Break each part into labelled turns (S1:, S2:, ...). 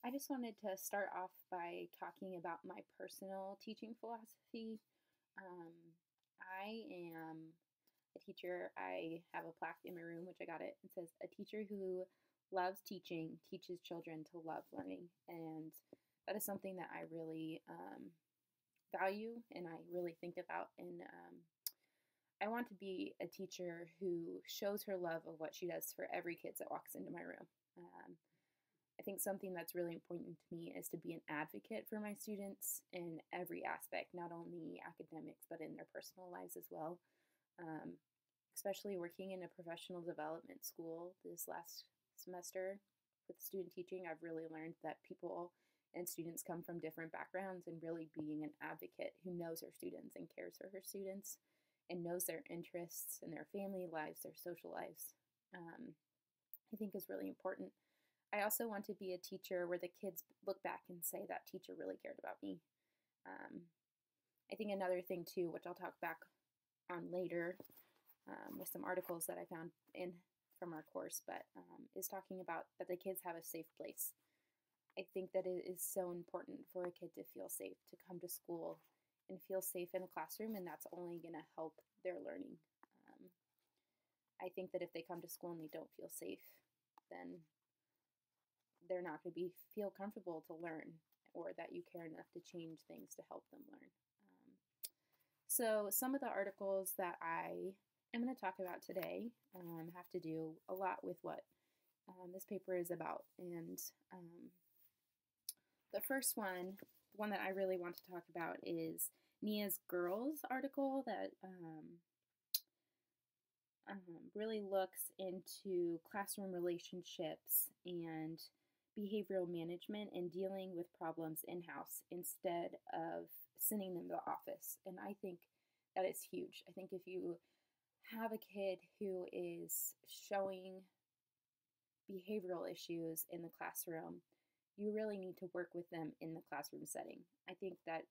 S1: I just wanted to start off by talking about my personal teaching philosophy. Um, I am a teacher. I have a plaque in my room, which I got it. It says, "A teacher who loves teaching teaches children to love learning." And that is something that I really value and I really think about. And I want to be a teacher who shows her love of what she does for every kid that walks into my room. I think something that's really important to me is to be an advocate for my students in every aspect, not only academics, but in their personal lives as well. Um, Especially working in a professional development school this last semester with student teaching, I've really learned that people and students come from different backgrounds, and really being an advocate who knows her students and cares for her students and knows their interests and their family lives, their social lives, I think is really important. I also want to be a teacher where the kids look back and say that teacher really cared about me. Um, I think another thing too, which I'll talk back on later with some articles that I found in from our course, but is talking about that the kids have a safe place. I think that it is so important for a kid to feel safe, to come to school and feel safe in a classroom, and that's only going to help their learning. Um, I think that if they come to school and they don't feel safe, then they're not going to be feel comfortable to learn, or that you care enough to change things to help them learn. So some of the articles that I am going to talk about today have to do a lot with what this paper is about. And the first one, the one that I really want to talk about, is Nia's Girls article that really looks into classroom relationships and behavioral management and dealing with problems in-house instead of sending them to the office. And I think that is huge. I think if you have a kid who is showing behavioral issues in the classroom, you really need to work with them in the classroom setting. I think that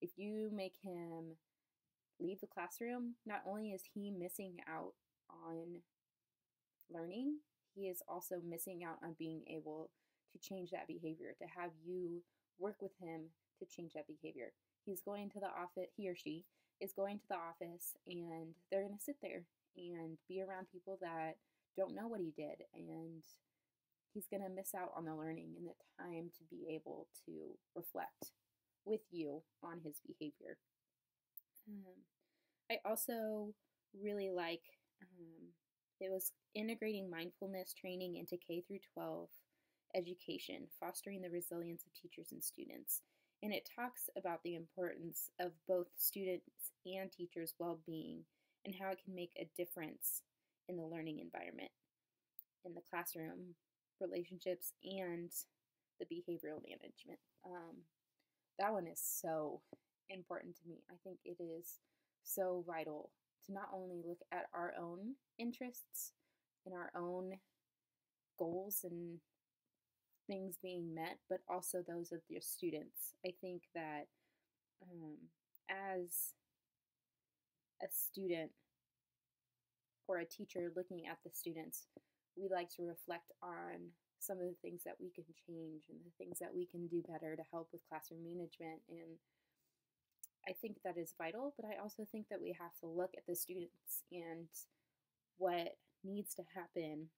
S1: if you make him leave the classroom, not only is he missing out on learning, he is also missing out on being able to change that behavior, to have you work with him to change that behavior. He's going to the office, he or she is going to the office, and they're going to sit there and be around people that don't know what he did, and he's going to miss out on the learning and the time to be able to reflect with you on his behavior. I also really like it was integrating mindfulness training into K through 12 education, fostering the resilience of teachers and students. And it talks about the importance of both students and teachers' well-being and how it can make a difference in the learning environment, in the classroom, relationships, and the behavioral management. That one is so important to me. I think it is so vital to not only look at our own interests and our own goals and things being met, but also those of your students. I think that as a student or a teacher looking at the students, we like to reflect on some of the things that we can change and the things that we can do better to help with classroom management. And I think that is vital, but I also think that we have to look at the students and what needs to happen,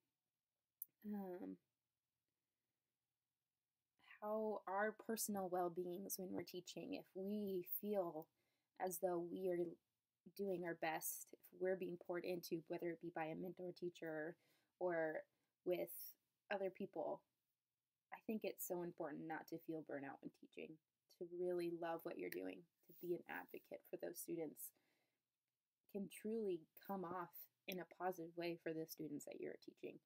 S1: how our personal well-beings when we're teaching, if we feel as though we are doing our best, if we're being poured into, whether it be by a mentor teacher or with other people, I think it's so important not to feel burnout when teaching, to really love what you're doing, to be an advocate for those students can truly come off in a positive way for the students that you're teaching.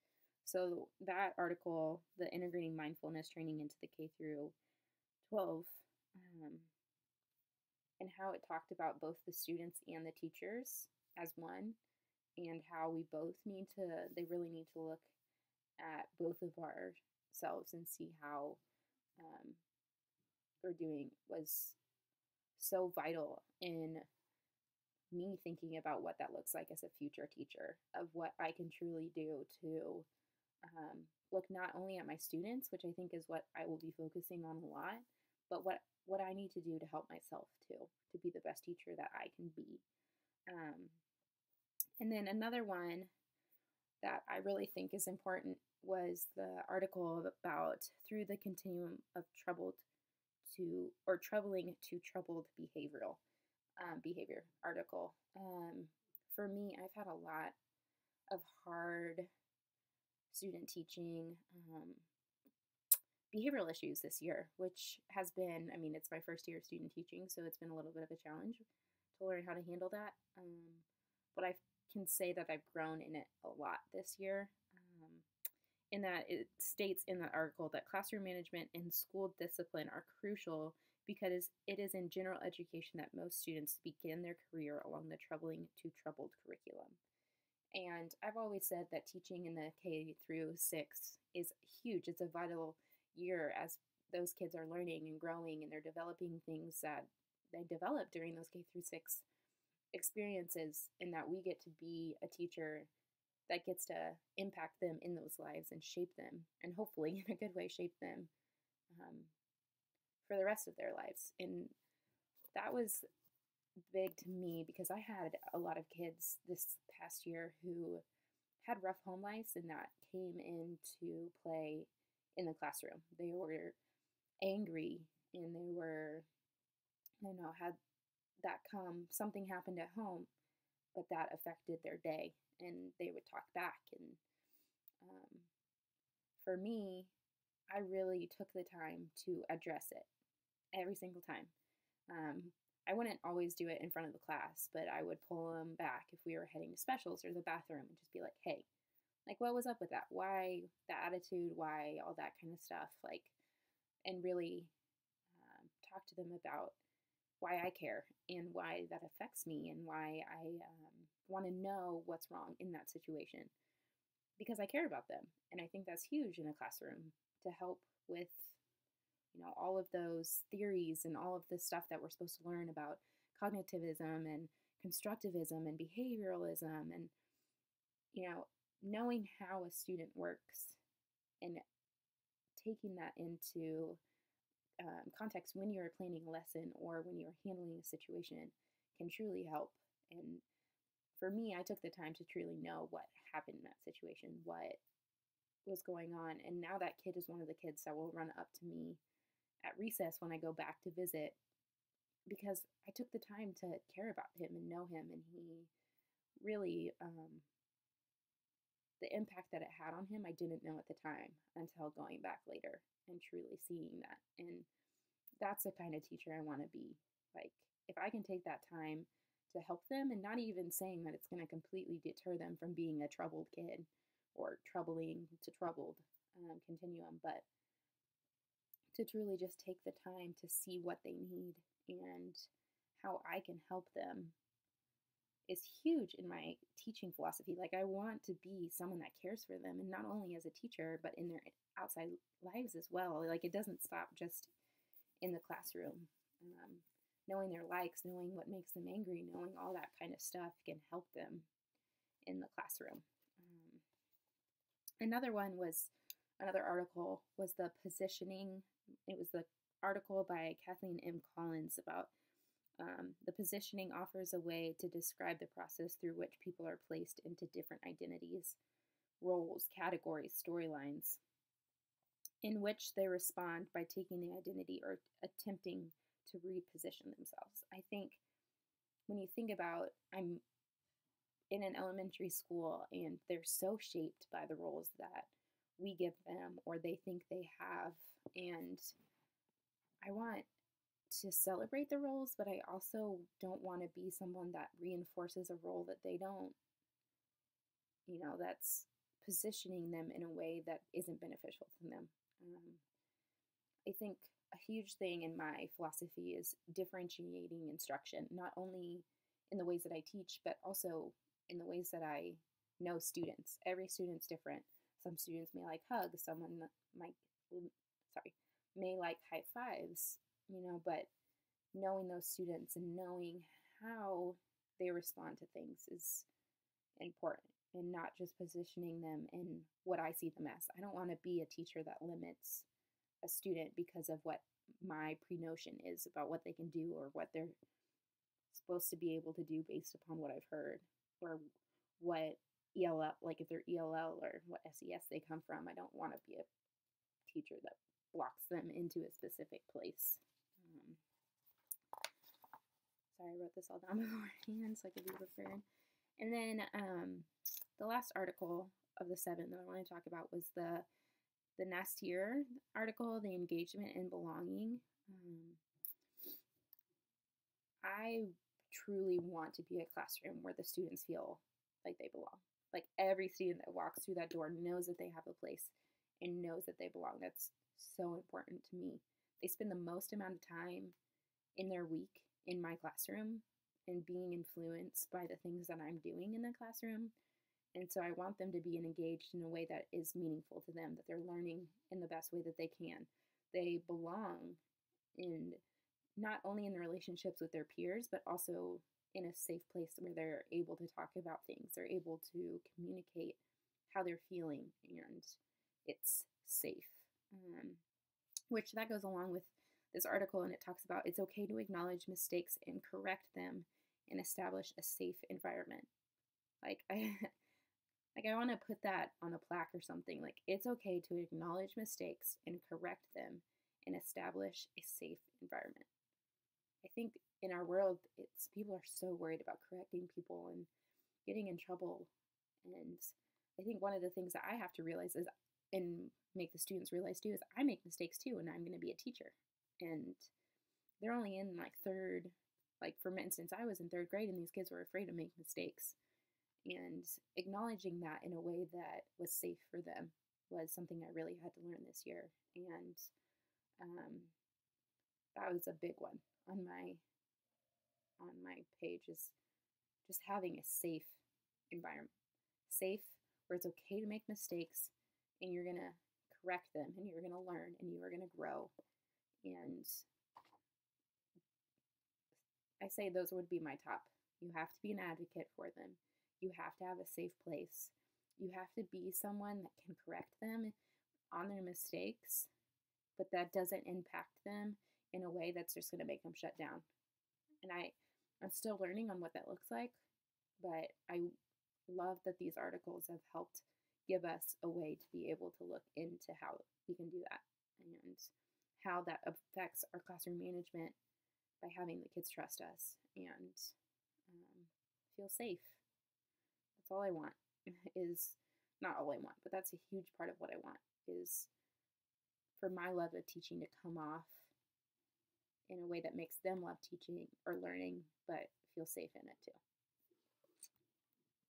S1: So that article, the integrating mindfulness training into the K through 12, and how it talked about both the students and the teachers as one, and how we both need to, they really need to look at both of ourselves and see how we're doing, was so vital in me thinking about what that looks like as a future teacher, of what I can truly do to look not only at my students, which I think is what I will be focusing on a lot, but what I need to do to help myself too, to be the best teacher that I can be. Um, and then another one that I really think is important was the article about through the continuum of troubled to or troubling to troubled behavioral behavior article. For me, I've had a lot of hard student teaching behavioral issues this year, which has been, I mean, it's my first year of student teaching, so it's been a little bit of a challenge to learn how to handle that. But I can say that I've grown in it a lot this year. In that it states in the article that classroom management and school discipline are crucial because it is in general education that most students begin their career along the troubling to troubled curriculum. And I've always said that teaching in the K through 6 is huge. It's a vital year as those kids are learning and growing and they're developing things that they develop during those K through 6 experiences, and that we get to be a teacher that gets to impact them in those lives and shape them, and hopefully in a good way shape them um, for the rest of their lives. And that was big to me because I had a lot of kids this past year who had rough home lives and that came into play in the classroom. They were angry and they were, had that come, something happened at home, but that affected their day and they would talk back. And for me, I really took the time to address it every single time. I wouldn't always do it in front of the class, but I would pull them back if we were heading to specials or the bathroom and just be like, hey, like, what was up with that? Why the attitude? Why all that kind of stuff? Like, and really talk to them about why I care and why that affects me and why I want to know what's wrong in that situation because I care about them. And I think that's huge in a classroom to help with all of those theories and all of the stuff that we're supposed to learn about cognitivism and constructivism and behavioralism and knowing how a student works and taking that into context when you're planning a lesson or when you're handling a situation can truly help. And for me, I took the time to truly know what happened in that situation, what was going on. And now that kid is one of the kids that will run up to me at recess when I go back to visit because I took the time to care about him and know him. And he really, the impact that it had on him, I didn't know at the time until going back later and truly seeing that. And that's the kind of teacher I want to be. Like, if I can take that time to help them, and not even saying that it's going to completely deter them from being a troubled kid or troubling to troubled continuum, but to truly just take the time to see what they need and how I can help them is huge in my teaching philosophy. Like, I want to be someone that cares for them, and not only as a teacher, but in their outside lives as well. Like, it doesn't stop just in the classroom. Knowing their likes, knowing what makes them angry, knowing all that kind of stuff can help them in the classroom. Another article was the positioning. It was the article by Kathleen M. Collins about the positioning offers a way to describe the process through which people are placed into different identities, roles, categories, storylines, in which they respond by taking the identity or attempting to reposition themselves. I think when you think about, I'm in an elementary school and they're so shaped by the roles that we give them or they think they have. And I want to celebrate the roles, but I also don't want to be someone that reinforces a role that they don't, that's positioning them in a way that isn't beneficial to them. I think a huge thing in my philosophy is differentiating instruction, not only in the ways that I teach, but also in the ways that I know students. Every student's different. Some students may like hugs, someone may like high fives, but knowing those students and knowing how they respond to things is important. and not just positioning them in what I see them as. I don't want to be a teacher that limits a student because of what my pre-notion is about what they can do or what they're supposed to be able to do based upon what I've heard or what ELL, like if they're ELL or what SES they come from. I don't want to be a teacher that blocks them into a specific place. Sorry, I wrote this all down beforehand so I could be prepared. And then the last article of the 7 that I want to talk about was the Nastier article, the engagement and belonging. I truly want to be a classroom where the students feel like they belong. Like every student that walks through that door knows that they have a place and knows that they belong. That's so important to me. They spend the most amount of time in their week in my classroom and being influenced by the things that I'm doing in the classroom. And so I want them to be engaged in a way that is meaningful to them, that they're learning in the best way that they can. They belong in not only in the relationships with their peers, but also in a safe place where they're able to talk about things. They're able to communicate how they're feeling, and it's safe. Which that goes along with this article, and it talks about it's okay to acknowledge mistakes and correct them and establish a safe environment. Like I want to put that on a plaque or something. Like it's okay to acknowledge mistakes and correct them and establish a safe environment. I think in our world, it's people are so worried about correcting people and getting in trouble. And I think one of the things that I have to realize is, and make the students realize too, is I make mistakes too, and I'm going to be a teacher. And they're only in like third, like for instance, I was in third grade and these kids were afraid to make mistakes. And acknowledging that in a way that was safe for them was something I really had to learn this year. And that was a big one on my page, is just having a safe environment. Safe where it's okay to make mistakes and you're going to correct them and you're going to learn and you are going to grow. And I say those would be my top. You have to be an advocate for them. You have to have a safe place. You have to be someone that can correct them on their mistakes, but that doesn't impact them in a way that's just going to make them shut down. And I'm still learning on what that looks like, but I love that these articles have helped give us a way to be able to look into how we can do that and how that affects our classroom management by having the kids trust us and feel safe. That's all I want. Is not all I want, but that's a huge part of what I want, is for my love of teaching to come off in a way that makes them love teaching or learning, but feel safe in it too.